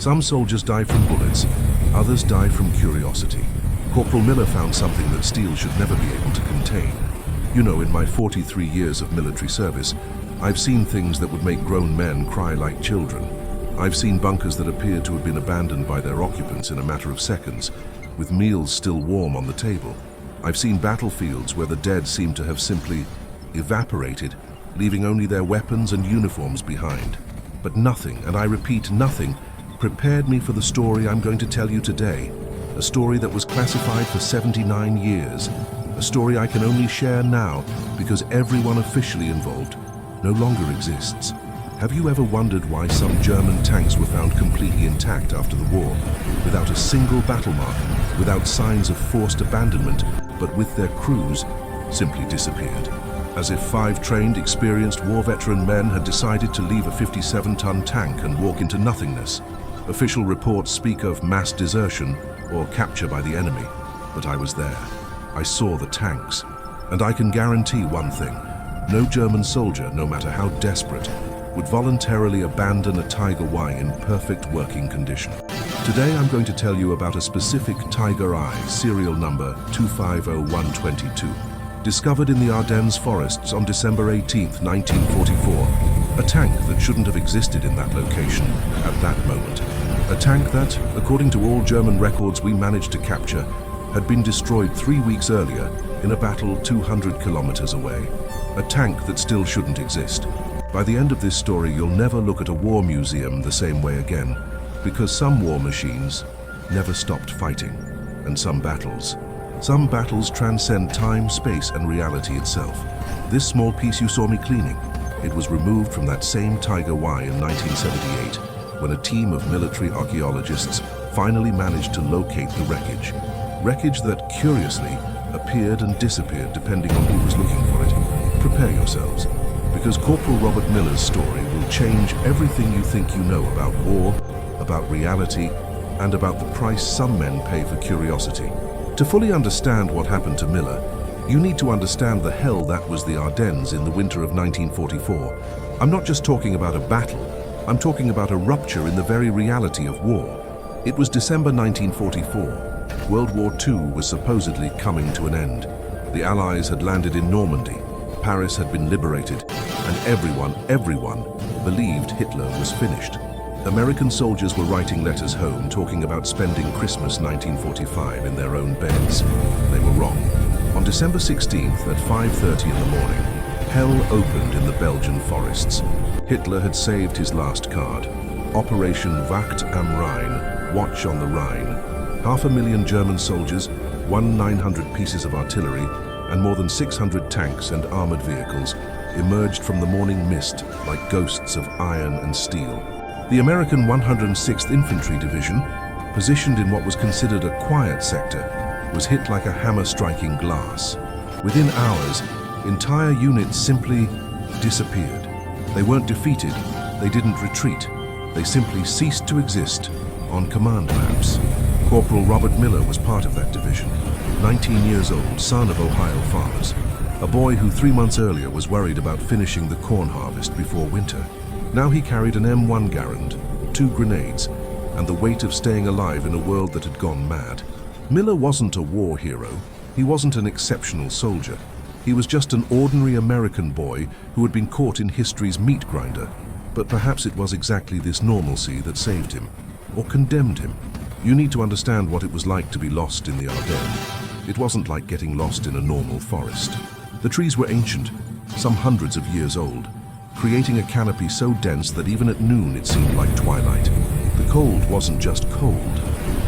Some soldiers die from bullets, others die from curiosity. Corporal Miller found something that steel should never be able to contain. You know, in my 43 years of military service, I've seen things that would make grown men cry like children. I've seen bunkers that appeared to have been abandoned by their occupants in a matter of seconds, with meals still warm on the table. I've seen battlefields where the dead seem to have simply evaporated, leaving only their weapons and uniforms behind. But nothing, and I repeat nothing, prepared me for the story I'm going to tell you today. A story that was classified for 79 years. A story I can only share now because everyone officially involved no longer exists. Have you ever wondered why some German tanks were found completely intact after the war, without a single battle mark, without signs of forced abandonment, but with their crews simply disappeared? As if 5 trained, experienced war veteran men had decided to leave a 57-ton tank and walk into nothingness. Official reports speak of mass desertion or capture by the enemy, but I was there. I saw the tanks, and I can guarantee one thing: no German soldier, no matter how desperate, would voluntarily abandon a Tiger Y in perfect working condition. Today I'm going to tell you about a specific Tiger I, serial number 250122, discovered in the Ardennes forests on December 18, 1944. A tank that shouldn't have existed in that location at that moment. A tank that, according to all German records we managed to capture, had been destroyed 3 weeks earlier in a battle 200 kilometers away. A tank that still shouldn't exist. By the end of this story, you'll never look at a war museum the same way again, because some war machines never stopped fighting, and some battles transcend time, space, and reality itself. This small piece you saw me cleaning, it was removed from that same Tiger Y in 1978, when a team of military archaeologists finally managed to locate the wreckage. Wreckage that, curiously, appeared and disappeared depending on who was looking for it. Prepare yourselves, because Corporal Robert Miller's story will change everything you think you know about war, about reality, and about the price some men pay for curiosity. To fully understand what happened to Miller, you need to understand the hell that was the Ardennes in the winter of 1944. I'm not just talking about a battle, I'm talking about a rupture in the very reality of war. It was December 1944. World War II was supposedly coming to an end. The Allies had landed in Normandy, Paris had been liberated, and everyone believed Hitler was finished. American soldiers were writing letters home talking about spending Christmas 1945 in their own beds. They were wrong. On December 16th at 5:30 in the morning, hell opened in the Belgian forests. Hitler had saved his last card. Operation Wacht am Rhein, Watch on the Rhine. 500,000 German soldiers, 900 pieces of artillery, and more than 600 tanks and armored vehicles emerged from the morning mist like ghosts of iron and steel. The American 106th Infantry Division, positioned in what was considered a quiet sector, was hit like a hammer striking glass. Within hours, entire units simply disappeared. They weren't defeated, they didn't retreat, they simply ceased to exist on command maps. Corporal Robert Miller was part of that division, 19 years old, son of Ohio farmers, a boy who 3 months earlier was worried about finishing the corn harvest before winter. Now he carried an M1 Garand, 2 grenades, and the weight of staying alive in a world that had gone mad. Miller wasn't a war hero. He wasn't an exceptional soldier. He was just an ordinary American boy who had been caught in history's meat grinder. But perhaps it was exactly this normalcy that saved him, or condemned him. You need to understand what it was like to be lost in the Ardennes. It wasn't like getting lost in a normal forest. The trees were ancient, some hundreds of years old, creating a canopy so dense that even at noon it seemed like twilight. The cold wasn't just cold.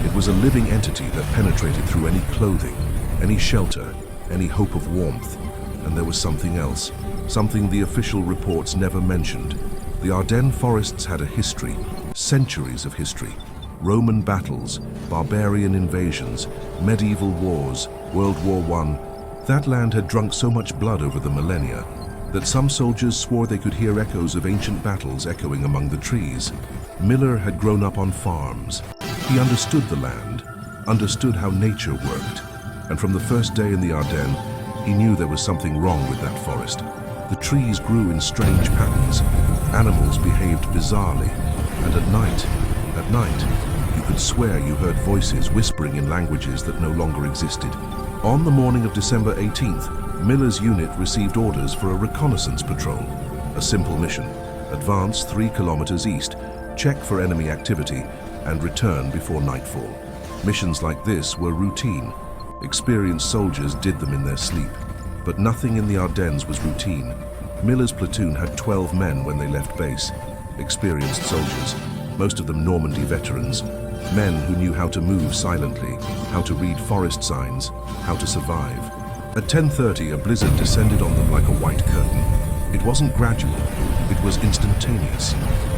It was a living entity that penetrated through any clothing, any shelter, any hope of warmth. And there was something else, something the official reports never mentioned. The Ardennes forests had a history, centuries of history. Roman battles, barbarian invasions, medieval wars, World War I. That land had drunk so much blood over the millennia that some soldiers swore they could hear echoes of ancient battles echoing among the trees. Miller had grown up on farms. He understood the land, understood how nature worked, and from the first day in the Ardennes, he knew there was something wrong with that forest. The trees grew in strange patterns, animals behaved bizarrely, and at At night, you could swear you heard voices whispering in languages that no longer existed. On the morning of December 18th, Miller's unit received orders for a reconnaissance patrol. A simple mission: advance 3 kilometers east, check for enemy activity, and return before nightfall. Missions like this were routine. Experienced soldiers did them in their sleep. But nothing in the Ardennes was routine. Miller's platoon had 12 men when they left base. Experienced soldiers, most of them Normandy veterans, men who knew how to move silently, how to read forest signs, how to survive. At 10:30, a blizzard descended on them like a white curtain. It wasn't gradual, it was instantaneous.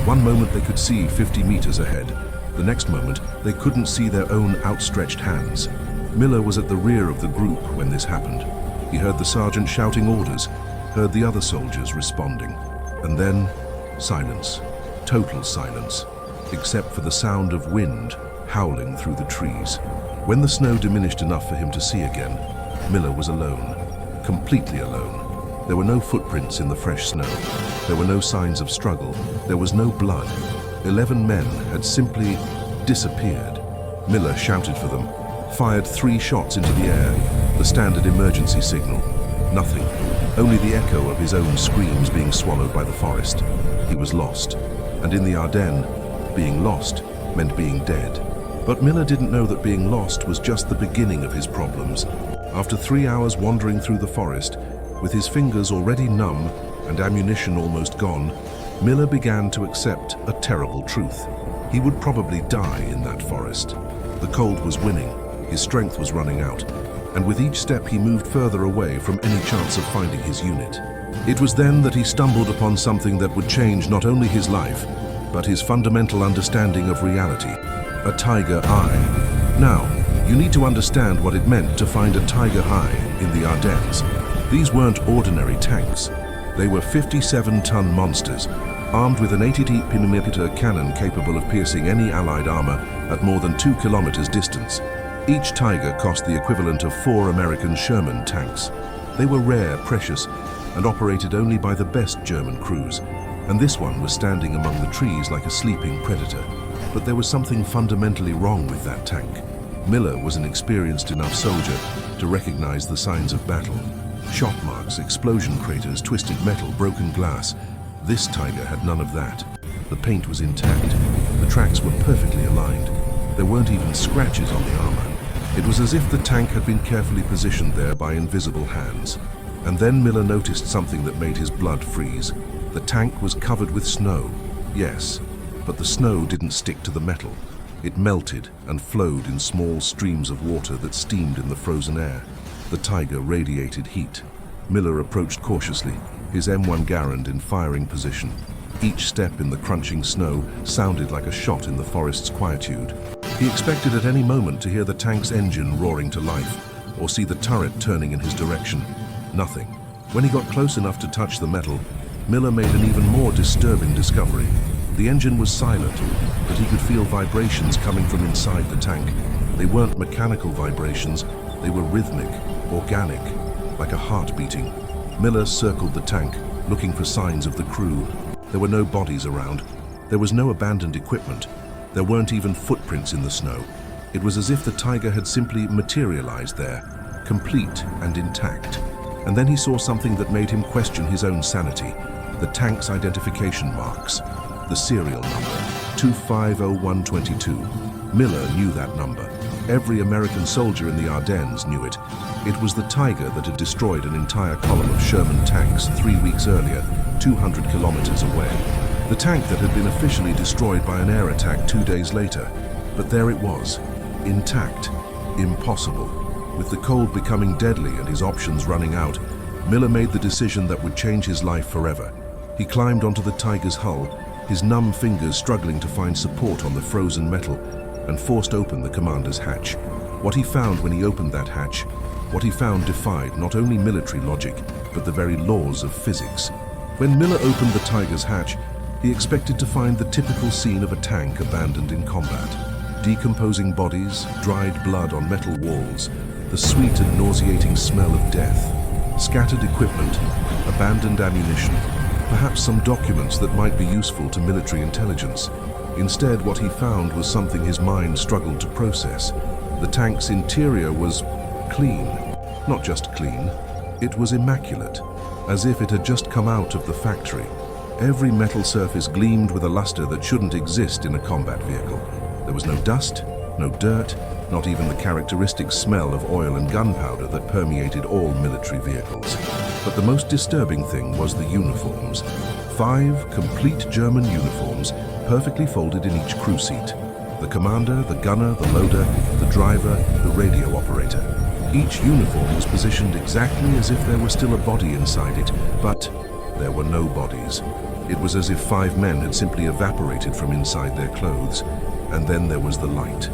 One moment they could see 50 meters ahead. The next moment, they couldn't see their own outstretched hands. Miller was at the rear of the group when this happened. He heard the sergeant shouting orders, heard the other soldiers responding. And then, silence. Total silence, except for the sound of wind howling through the trees. When the snow diminished enough for him to see again, Miller was alone, completely alone. There were no footprints in the fresh snow. There were no signs of struggle. There was no blood. 11 men had simply disappeared. Miller shouted for them, fired 3 shots into the air, the standard emergency signal. Nothing, only the echo of his own screams being swallowed by the forest. He was lost, and in the Ardennes, being lost meant being dead. But Miller didn't know that being lost was just the beginning of his problems. After 3 hours wandering through the forest, with his fingers already numb and ammunition almost gone, Miller began to accept a terrible truth. He would probably die in that forest. The cold was winning, his strength was running out, and with each step he moved further away from any chance of finding his unit. It was then that he stumbled upon something that would change not only his life, but his fundamental understanding of reality: a tiger eye. Now, you need to understand what it meant to find a tiger eye in the Ardennes. These weren't ordinary tanks. They were 57-ton monsters, armed with an 88mm cannon capable of piercing any Allied armor at more than 2 kilometers distance. Each Tiger cost the equivalent of 4 American Sherman tanks. They were rare, precious, and operated only by the best German crews. And this one was standing among the trees like a sleeping predator. But there was something fundamentally wrong with that tank. Miller was an experienced enough soldier to recognize the signs of battle. Shot marks, explosion craters, twisted metal, broken glass. This Tiger had none of that. The paint was intact. The tracks were perfectly aligned. There weren't even scratches on the armor. It was as if the tank had been carefully positioned there by invisible hands. And then Miller noticed something that made his blood freeze. The tank was covered with snow. Yes, but the snow didn't stick to the metal. It melted and flowed in small streams of water that steamed in the frozen air. The Tiger radiated heat. Miller approached cautiously, his M1 Garand in firing position. Each step in the crunching snow sounded like a shot in the forest's quietude. He expected at any moment to hear the tank's engine roaring to life, or see the turret turning in his direction. Nothing. When he got close enough to touch the metal, Miller made an even more disturbing discovery. The engine was silent, but he could feel vibrations coming from inside the tank. They weren't mechanical vibrations, they were rhythmic, organic, like a heart beating. Miller circled the tank, looking for signs of the crew. There were no bodies around. There was no abandoned equipment. There weren't even footprints in the snow. It was as if the Tiger had simply materialized there, complete and intact. And then he saw something that made him question his own sanity: the tank's identification marks, the serial number, 250122. Miller knew that number. Every American soldier in the Ardennes knew it. It was the Tiger that had destroyed an entire column of Sherman tanks 3 weeks earlier, 200 kilometers away. The tank that had been officially destroyed by an air attack 2 days later. But there it was, intact, impossible. With the cold becoming deadly and his options running out, Miller made the decision that would change his life forever. He climbed onto the Tiger's hull, his numb fingers struggling to find support on the frozen metal, and forced open the commander's hatch. What he found when he opened that hatch, what he found defied not only military logic, but the very laws of physics. When Miller opened the Tiger's hatch, he expected to find the typical scene of a tank abandoned in combat. Decomposing bodies, dried blood on metal walls, the sweet and nauseating smell of death, scattered equipment, abandoned ammunition, perhaps some documents that might be useful to military intelligence. Instead, what he found was something his mind struggled to process. The tank's interior was clean. Not just clean, it was immaculate, as if it had just come out of the factory. Every metal surface gleamed with a luster that shouldn't exist in a combat vehicle. There was no dust, no dirt, not even the characteristic smell of oil and gunpowder that permeated all military vehicles. But the most disturbing thing was the uniforms. 5 complete German uniforms, perfectly folded in each crew seat. The commander, the gunner, the loader, the driver, the radio operator. Each uniform was positioned exactly as if there was still a body inside it, but there were no bodies. It was as if 5 men had simply evaporated from inside their clothes. And then there was the light,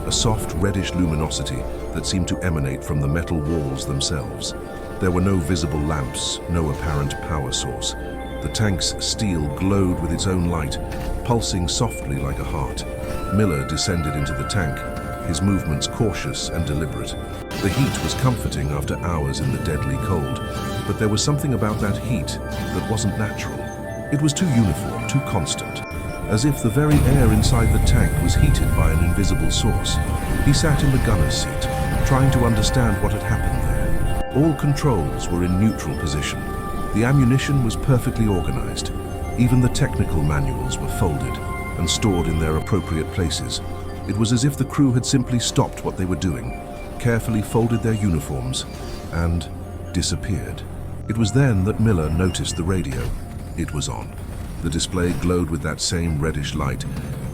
a soft reddish luminosity that seemed to emanate from the metal walls themselves. There were no visible lamps, no apparent power source. The tank's steel glowed with its own light, pulsing softly like a heart. Miller descended into the tank, his movements cautious and deliberate. The heat was comforting after hours in the deadly cold, but there was something about that heat that wasn't natural. It was too uniform, too constant, as if the very air inside the tank was heated by an invisible source. He sat in the gunner's seat, trying to understand what had happened there. All controls were in neutral position. The ammunition was perfectly organized. Even the technical manuals were folded and stored in their appropriate places. It was as if the crew had simply stopped what they were doing, carefully folded their uniforms, and disappeared. It was then that Miller noticed the radio. It was on. The display glowed with that same reddish light,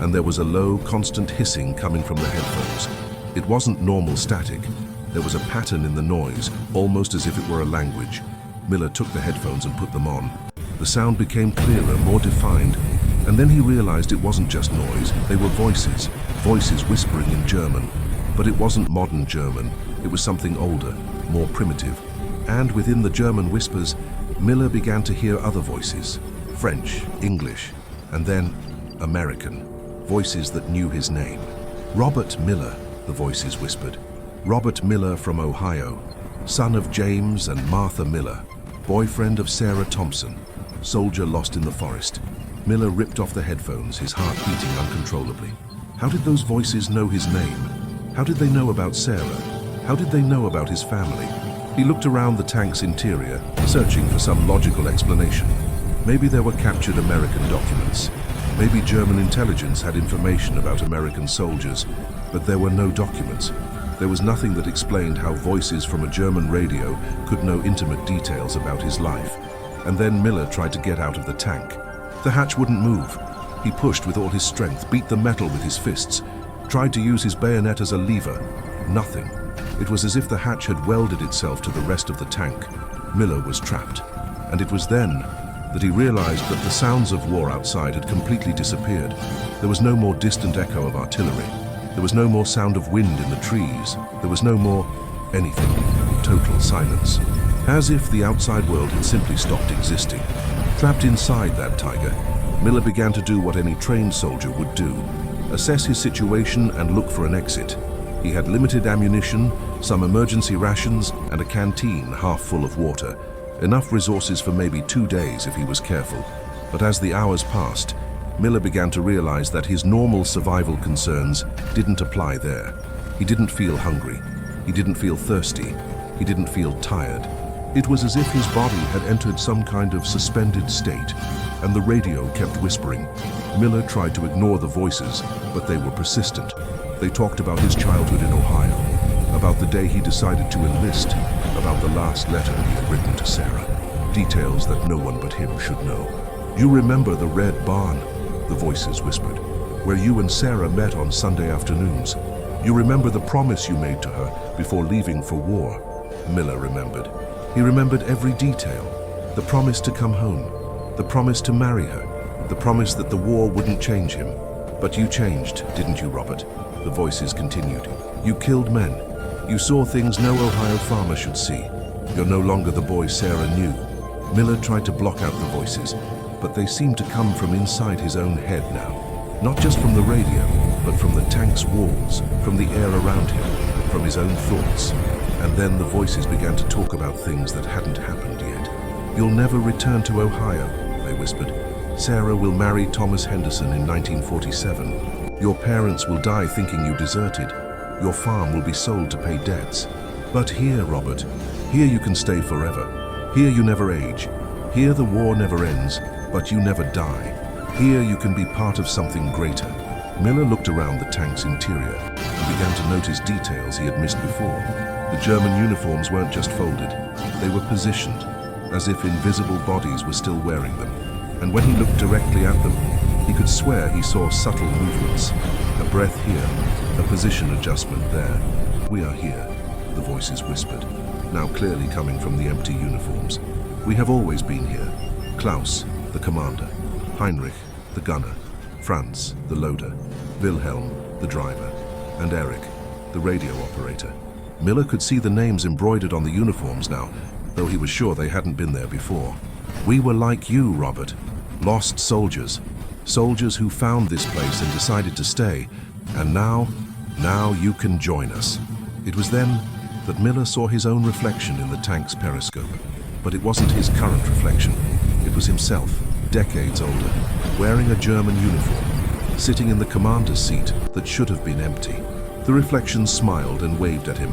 and there was a low, constant hissing coming from the headphones. It wasn't normal static. There was a pattern in the noise, almost as if it were a language. Miller took the headphones and put them on. The sound became clearer, more defined, and then he realized it wasn't just noise. They were voices, voices whispering in German. But it wasn't modern German. It was something older, more primitive. And within the German whispers, Miller began to hear other voices. French, English, and then American. Voices that knew his name. Robert Miller, the voices whispered. Robert Miller from Ohio, son of James and Martha Miller, boyfriend of Sarah Thompson, soldier lost in the forest. Miller ripped off the headphones, his heart beating uncontrollably. How did those voices know his name? How did they know about Sarah? How did they know about his family? He looked around the tank's interior, searching for some logical explanation. Maybe there were captured American documents. Maybe German intelligence had information about American soldiers, but there were no documents. There was nothing that explained how voices from a German radio could know intimate details about his life. And then Miller tried to get out of the tank. The hatch wouldn't move. He pushed with all his strength, beat the metal with his fists, tried to use his bayonet as a lever. Nothing. It was as if the hatch had welded itself to the rest of the tank. Miller was trapped. And it was then that he realized that the sounds of war outside had completely disappeared. There was no more distant echo of artillery. There was no more sound of wind in the trees. There was no more anything. Total silence. As if the outside world had simply stopped existing. Trapped inside that tiger, Miller began to do what any trained soldier would do. Assess his situation and look for an exit. He had limited ammunition, some emergency rations, and a canteen half full of water. Enough resources for maybe 2 days if he was careful. But as the hours passed, Miller began to realize that his normal survival concerns didn't apply there. He didn't feel hungry. He didn't feel thirsty. He didn't feel tired. It was as if his body had entered some kind of suspended state, and the radio kept whispering. Miller tried to ignore the voices, but they were persistent. They talked about his childhood in Ohio, about the day he decided to enlist, about the last letter he had written to Sarah. Details that no one but him should know. "You remember the red barn," the voices whispered, "where you and Sarah met on Sunday afternoons. You remember the promise you made to her before leaving for war." Miller remembered. He remembered every detail. The promise to come home, the promise to marry her, the promise that the war wouldn't change him. "But you changed, didn't you, Robert?" The voices continued. "You killed men. You saw things no Ohio farmer should see. You're no longer the boy Sarah knew." Miller tried to block out the voices, but they seemed to come from inside his own head now. Not just from the radio, but from the tank's walls, from the air around him, from his own thoughts. And then the voices began to talk about things that hadn't happened yet. "You'll never return to Ohio," they whispered. Sarah will marry Thomas Henderson in 1947. Your parents will die thinking you deserted. Your farm will be sold to pay debts. But here, Robert, here you can stay forever. Here you never age. Here the war never ends, but you never die. Here you can be part of something greater. Miller looked around the tank's interior and began to notice details he had missed before. The German uniforms weren't just folded, they were positioned, as if invisible bodies were still wearing them. And when he looked directly at them, he could swear he saw subtle movements. A breath here, a position adjustment there. We are here, the voices whispered, now clearly coming from the empty uniforms. We have always been here. Klaus, the commander, Heinrich, the gunner, Franz, the loader, Wilhelm, the driver, and Eric, the radio operator. Miller could see the names embroidered on the uniforms now, though he was sure they hadn't been there before. We were like you, Robert. Lost soldiers. Soldiers who found this place and decided to stay. And now you can join us. It was then that Miller saw his own reflection in the tank's periscope. But it wasn't his current reflection. It was himself, decades older, wearing a German uniform, sitting in the commander's seat that should have been empty. The reflection smiled and waved at him.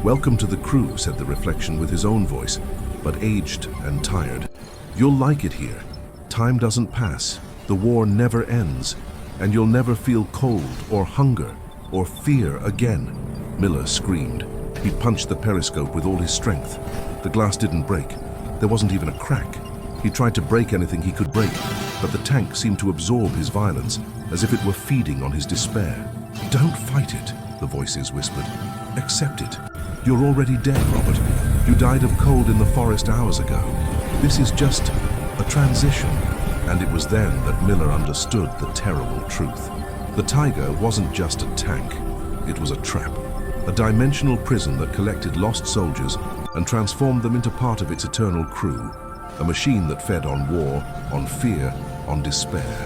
"Welcome to the crew," said the reflection with his own voice, but aged and tired. "You'll like it here. Time doesn't pass. The war never ends, and you'll never feel cold or hunger or fear again." Miller screamed. He punched the periscope with all his strength. The glass didn't break. There wasn't even a crack. He tried to break anything he could break, but the tank seemed to absorb his violence, as if it were feeding on his despair. "Don't fight it," the voices whispered. "Accept it. You're already dead, Robert. You died of cold in the forest hours ago. This is just a transition." And it was then that Miller understood the terrible truth. The Tiger wasn't just a tank. It was a trap. A dimensional prison that collected lost soldiers and transformed them into part of its eternal crew. A machine that fed on war, on fear, on despair.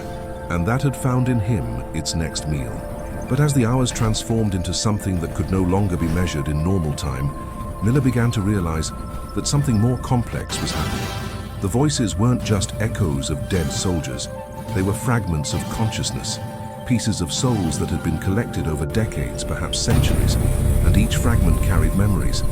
And that had found in him its next meal. But as the hours transformed into something that could no longer be measured in normal time, Miller began to realize that something more complex was happening. The voices weren't just echoes of dead soldiers. They were fragments of consciousness, pieces of souls that had been collected over decades, perhaps centuries, and each fragment carried memories.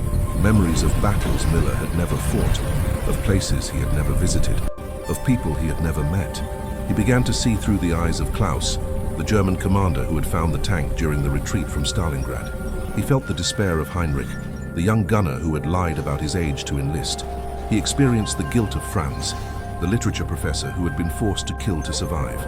Memories of battles Miller had never fought, of places he had never visited, of people he had never met. He began to see through the eyes of Klaus, the German commander who had found the tank during the retreat from Stalingrad. He felt the despair of Heinrich, the young gunner who had lied about his age to enlist. He experienced the guilt of Franz, the literature professor who had been forced to kill to survive.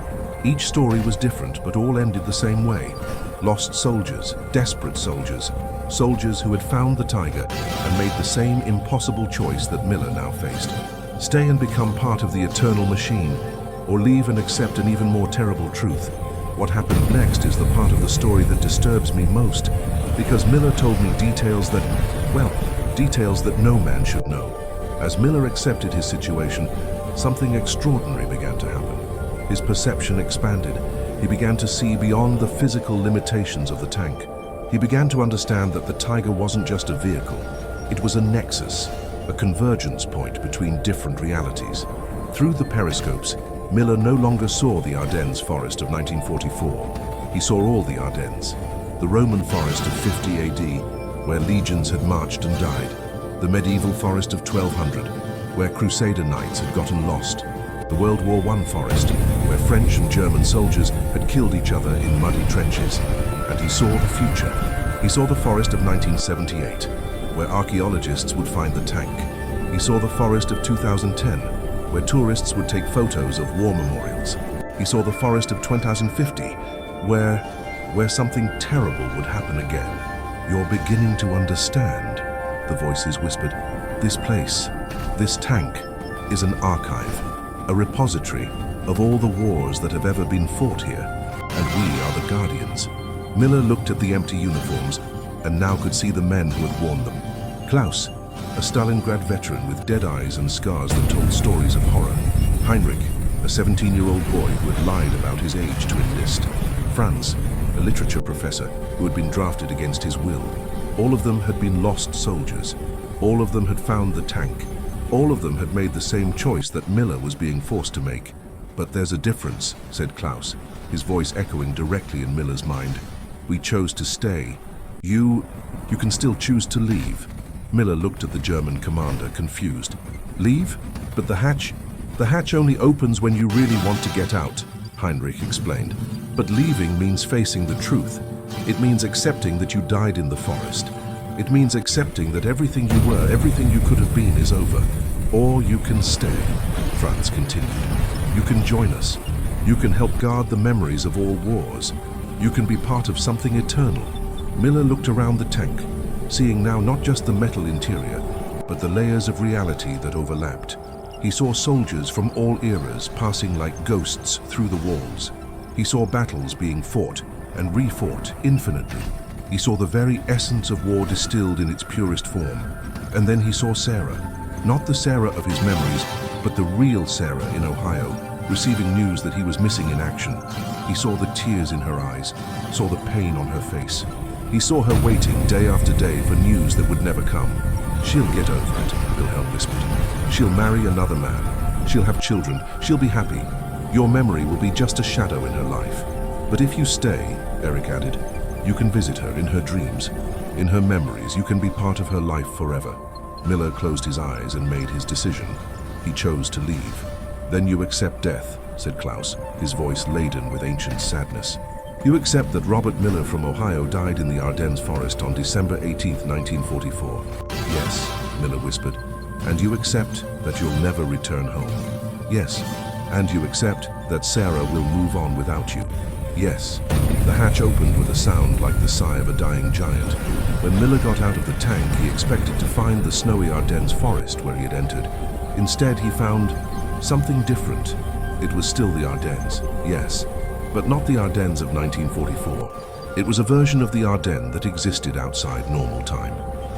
Each story was different, but all ended the same way. Lost soldiers, desperate soldiers, soldiers who had found the Tiger and made the same impossible choice that Miller now faced. Stay and become part of the eternal machine, or leave and accept an even more terrible truth. What happened next is the part of the story that disturbs me most, because Miller told me details that no man should know. As Miller accepted his situation, something extraordinary began to happen. His perception expanded. He began to see beyond the physical limitations of the tank. He began to understand that the Tiger wasn't just a vehicle. It was a nexus, a convergence point between different realities. Through the periscopes, Miller no longer saw the Ardennes forest of 1944. He saw all the Ardennes. The Roman forest of 50 AD, where legions had marched and died. The medieval forest of 1200, where Crusader knights had gotten lost. The World War I forest, where French and German soldiers had killed each other in muddy trenches. And he saw the future. He saw the forest of 1978, where archaeologists would find the tank. He saw the forest of 2010, where tourists would take photos of war memorials. He saw the forest of 2050, where something terrible would happen again. "You're beginning to understand," the voices whispered. "This place, this tank, is an archive, a repository of all the wars that have ever been fought here, and we are the guardians." Miller looked at the empty uniforms and now could see the men who had worn them. Klaus, a Stalingrad veteran with dead eyes and scars that told stories of horror. Heinrich, a 17-year-old boy who had lied about his age to enlist. Franz, a literature professor who had been drafted against his will. All of them had been lost soldiers. All of them had found the tank. All of them had made the same choice that Miller was being forced to make. But there's a difference, said Klaus, his voice echoing directly in Miller's mind. We chose to stay. You can still choose to leave. Miller looked at the German commander, confused. Leave? But the hatch only opens when you really want to get out, Heinrich explained. But leaving means facing the truth. It means accepting that you died in the forest. It means accepting that everything you were, everything you could have been is over. Or you can stay, Franz continued. You can join us. You can help guard the memories of all wars. You can be part of something eternal. Miller looked around the tank, seeing now not just the metal interior, but the layers of reality that overlapped. He saw soldiers from all eras passing like ghosts through the walls. He saw battles being fought and refought infinitely. He saw the very essence of war distilled in its purest form. And then he saw Sarah, not the Sarah of his memories, but the real Sarah in Ohio, receiving news that he was missing in action. He saw the tears in her eyes, saw the pain on her face. He saw her waiting day after day for news that would never come. She'll get over it, Wilhelm whispered. She'll marry another man. She'll have children. She'll be happy. Your memory will be just a shadow in her life. But if you stay, Eric added, you can visit her in her dreams. In her memories, you can be part of her life forever. Miller closed his eyes and made his decision. He chose to leave. Then you accept death, said Klaus, his voice laden with ancient sadness. You accept that Robert Miller from Ohio died in the Ardennes forest on December 18, 1944. Yes, Miller whispered. And you accept that you'll never return home. Yes. And you accept that Sarah will move on without you. Yes. The hatch opened with a sound like the sigh of a dying giant. When Miller got out of the tank, he expected to find the snowy Ardennes forest where he had entered. Instead, he found something different. It was still the Ardennes, yes, but not the Ardennes of 1944. It was a version of the Ardennes that existed outside normal time.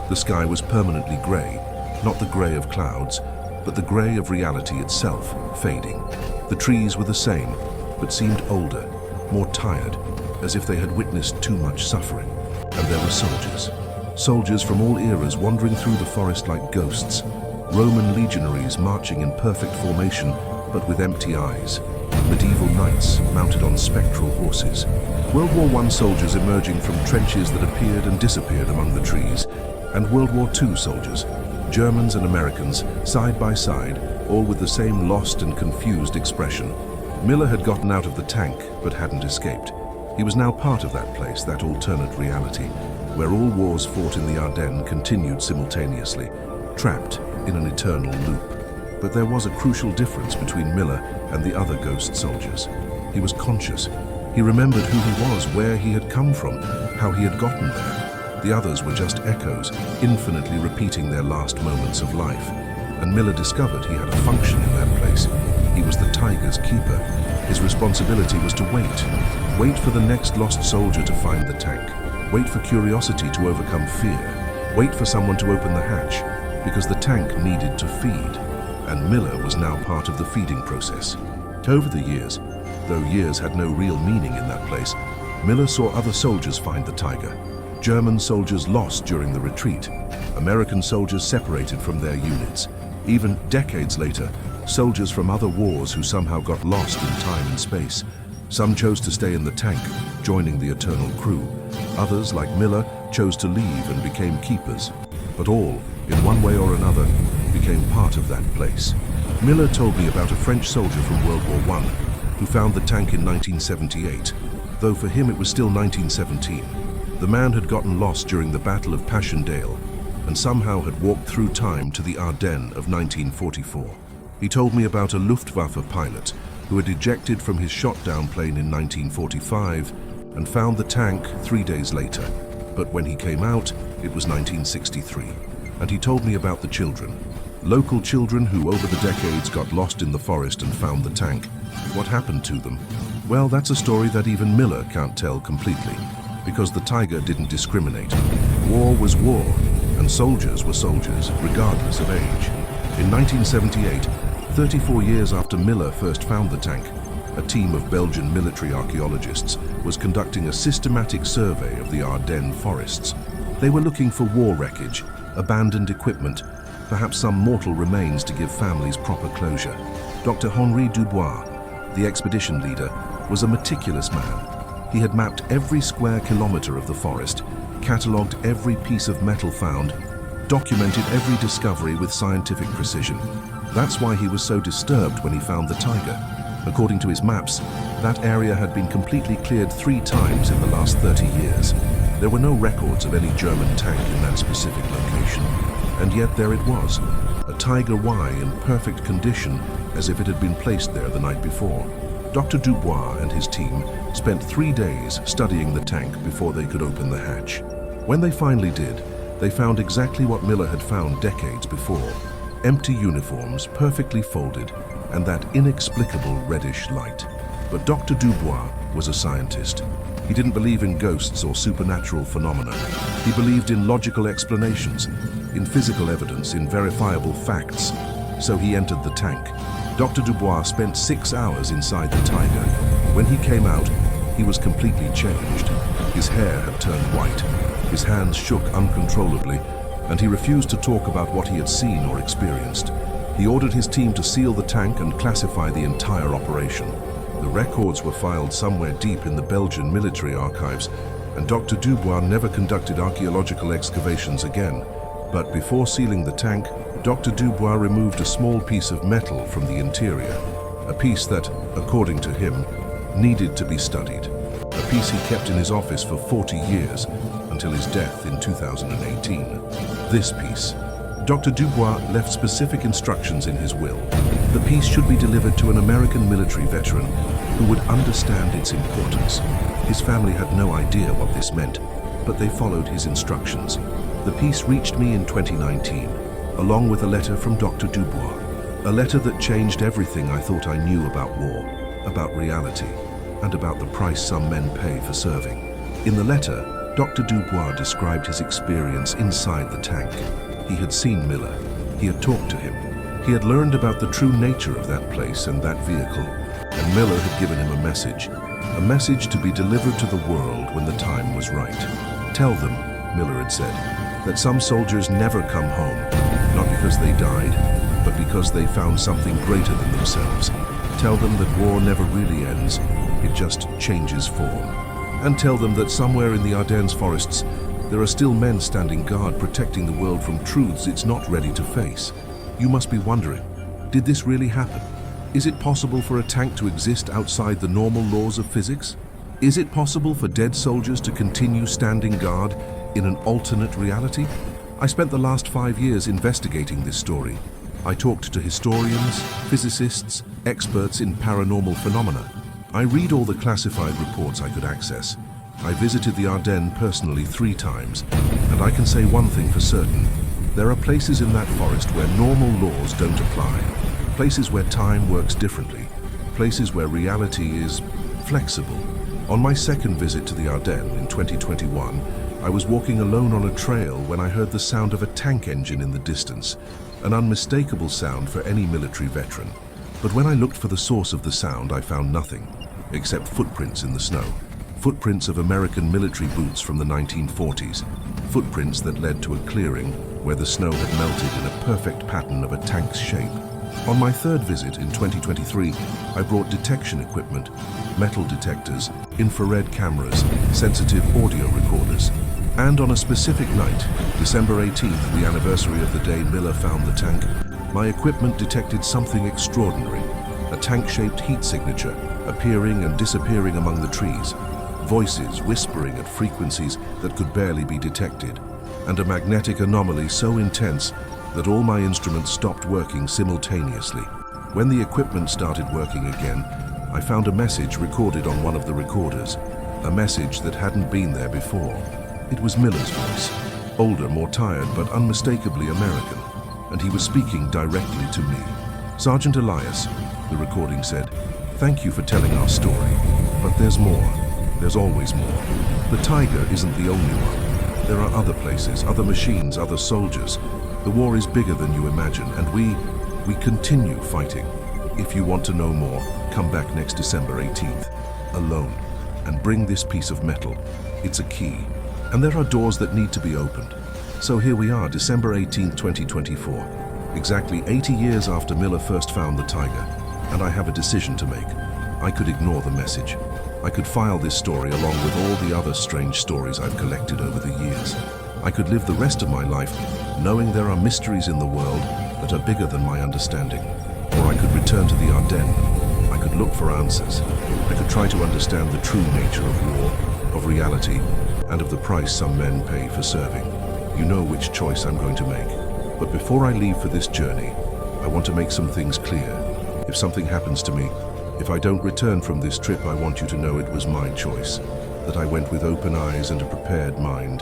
The sky was permanently grey, not the grey of clouds, but the grey of reality itself, fading. The trees were the same, but seemed older, more tired, as if they had witnessed too much suffering. And there were soldiers. Soldiers from all eras wandering through the forest like ghosts. Roman legionaries marching in perfect formation, but with empty eyes. Medieval knights mounted on spectral horses. World War I soldiers emerging from trenches that appeared and disappeared among the trees. And World War II soldiers, Germans and Americans, side by side, all with the same lost and confused expression. Miller had gotten out of the tank, but hadn't escaped. He was now part of that place, that alternate reality, where all wars fought in the Ardennes continued simultaneously, trapped in an eternal loop. But there was a crucial difference between Miller and the other ghost soldiers. He was conscious. He remembered who he was, where he had come from, how he had gotten there. The others were just echoes, infinitely repeating their last moments of life. And Miller discovered he had a function in that place. He was the tiger's keeper. His responsibility was to wait for the next lost soldier to find the tank, wait for curiosity to overcome fear, wait for someone to open the hatch, because the tank needed to feed, and Miller was now part of the feeding process. Over the years, though years had no real meaning in that place, Miller saw other soldiers find the tiger. German soldiers lost during the retreat, American soldiers separated from their units. Even decades later, soldiers from other wars who somehow got lost in time and space. Some chose to stay in the tank, joining the eternal crew. Others, like Miller, chose to leave and became keepers. But all, in one way or another, became part of that place. Miller told me about a French soldier from World War I who found the tank in 1978, though for him it was still 1917. The man had gotten lost during the Battle of Passchendaele and somehow had walked through time to the Ardennes of 1944. He told me about a Luftwaffe pilot who had ejected from his shot-down plane in 1945 and found the tank 3 days later. But when he came out, it was 1963. And he told me about the children. Local children who over the decades got lost in the forest and found the tank. What happened to them? Well, that's a story that even Miller can't tell completely, because the tiger didn't discriminate. War was war, and soldiers were soldiers, regardless of age. In 1978, 34 years after Miller first found the tank, a team of Belgian military archaeologists was conducting a systematic survey of the Ardennes forests. They were looking for war wreckage, abandoned equipment, perhaps some mortal remains to give families proper closure. Dr. Henri Dubois, the expedition leader, was a meticulous man. He had mapped every square kilometer of the forest, catalogued every piece of metal found, documented every discovery with scientific precision. That's why he was so disturbed when he found the tiger. According to his maps, that area had been completely cleared 3 times in the last 30 years. There were no records of any German tank in that specific location. And yet there it was, a Tiger Y in perfect condition, as if it had been placed there the night before. Dr. Dubois and his team spent 3 days studying the tank before they could open the hatch. When they finally did, they found exactly what Miller had found decades before: empty uniforms, perfectly folded, and that inexplicable reddish light. But Dr. Dubois was a scientist. He didn't believe in ghosts or supernatural phenomena. He believed in logical explanations, in physical evidence, in verifiable facts. So he entered the tank. Dr. Dubois spent 6 hours inside the tiger. When he came out, he was completely changed. His hair had turned white, his hands shook uncontrollably, and he refused to talk about what he had seen or experienced. He ordered his team to seal the tank and classify the entire operation. The records were filed somewhere deep in the Belgian military archives, and Dr. Dubois never conducted archaeological excavations again. But before sealing the tank, Dr. Dubois removed a small piece of metal from the interior, a piece that, according to him, needed to be studied, a piece he kept in his office for 40 years until his death in 2018. This piece. Dr. Dubois left specific instructions in his will. The piece should be delivered to an American military veteran who would understand its importance. His family had no idea what this meant, but they followed his instructions. The piece reached me in 2019, along with a letter from Dr. Dubois, a letter that changed everything I thought I knew about war, about reality, and about the price some men pay for serving. In the letter, Dr. Dubois described his experience inside the tank. He had seen Miller. He had talked to him. He had learned about the true nature of that place and that vehicle. And Miller had given him a message to be delivered to the world when the time was right. Tell them, Miller had said, that some soldiers never come home, not because they died, but because they found something greater than themselves. Tell them that war never really ends, it just changes form. And tell them that somewhere in the Ardennes forests, there are still men standing guard protecting the world from truths it's not ready to face. You must be wondering, did this really happen? Is it possible for a tank to exist outside the normal laws of physics? Is it possible for dead soldiers to continue standing guard in an alternate reality? I spent the last 5 years investigating this story. I talked to historians, physicists, experts in paranormal phenomena. I read all the classified reports I could access. I visited the Ardennes personally 3 times, and I can say one thing for certain. There are places in that forest where normal laws don't apply. Places where time works differently. Places where reality is flexible. On my second visit to the Ardennes in 2021, I was walking alone on a trail when I heard the sound of a tank engine in the distance, an unmistakable sound for any military veteran. But when I looked for the source of the sound, I found nothing, except footprints in the snow. Footprints of American military boots from the 1940s. Footprints that led to a clearing where the snow had melted in a perfect pattern of a tank's shape. On my third visit in 2023, I brought detection equipment, metal detectors, infrared cameras, sensitive audio recorders. And on a specific night, December 18th, the anniversary of the day Miller found the tank, my equipment detected something extraordinary. A tank-shaped heat signature, appearing and disappearing among the trees. Voices whispering at frequencies that could barely be detected. And a magnetic anomaly so intense that all my instruments stopped working simultaneously. When the equipment started working again, I found a message recorded on one of the recorders. A message that hadn't been there before. It was Miller's voice. Older, more tired, but unmistakably American. And he was speaking directly to me. Sergeant Elias, the recording said, "Thank you for telling our story. But there's more. There's always more. The Tiger isn't the only one. There are other places, other machines, other soldiers. The war is bigger than you imagine, and we continue fighting. If you want to know more, come back next December 18th, alone, and bring this piece of metal. It's a key, and there are doors that need to be opened." So here we are, December 18th, 2024, exactly 80 years after Miller first found the Tiger, and I have a decision to make. I could ignore the message. I could file this story along with all the other strange stories I've collected over the years. I could live the rest of my life knowing there are mysteries in the world that are bigger than my understanding. Or I could return to the Ardennes. I could look for answers. I could try to understand the true nature of war, of reality, and of the price some men pay for serving. You know which choice I'm going to make. But before I leave for this journey, I want to make some things clear. If something happens to me, if I don't return from this trip, I want you to know it was my choice, that I went with open eyes and a prepared mind.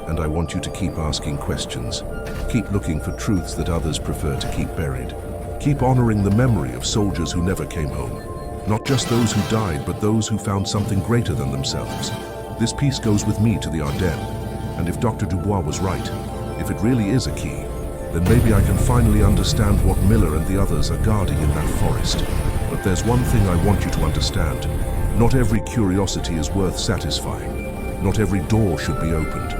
And I want you to keep asking questions. Keep looking for truths that others prefer to keep buried. Keep honoring the memory of soldiers who never came home. Not just those who died, but those who found something greater than themselves. This piece goes with me to the Ardennes. And if Dr. Dubois was right, if it really is a key, then maybe I can finally understand what Miller and the others are guarding in that forest. But there's one thing I want you to understand. Not every curiosity is worth satisfying. Not every door should be opened.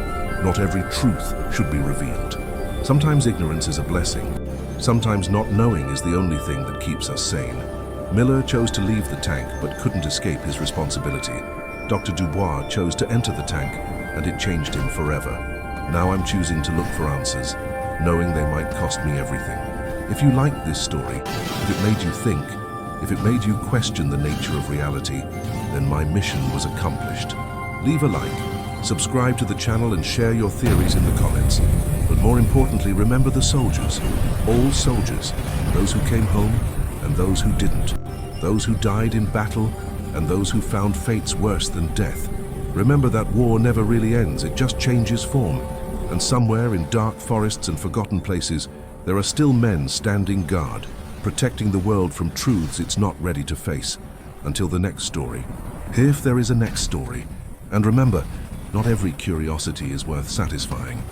Not every truth should be revealed. Sometimes ignorance is a blessing. Sometimes not knowing is the only thing that keeps us sane. Miller chose to leave the tank but couldn't escape his responsibility. Dr. Dubois chose to enter the tank, and it changed him forever. Now I'm choosing to look for answers, knowing they might cost me everything. If you liked this story, if it made you think, if it made you question the nature of reality, then my mission was accomplished. Leave a like, subscribe to the channel and share your theories in the comments. But more importantly, remember the soldiers. All soldiers, those who came home and those who didn't. Those who died in battle and those who found fates worse than death. Remember that war never really ends, it just changes form. And somewhere in dark forests and forgotten places, there are still men standing guard, protecting the world from truths it's not ready to face. Until the next story, if there is a next story. And remember, not every curiosity is worth satisfying.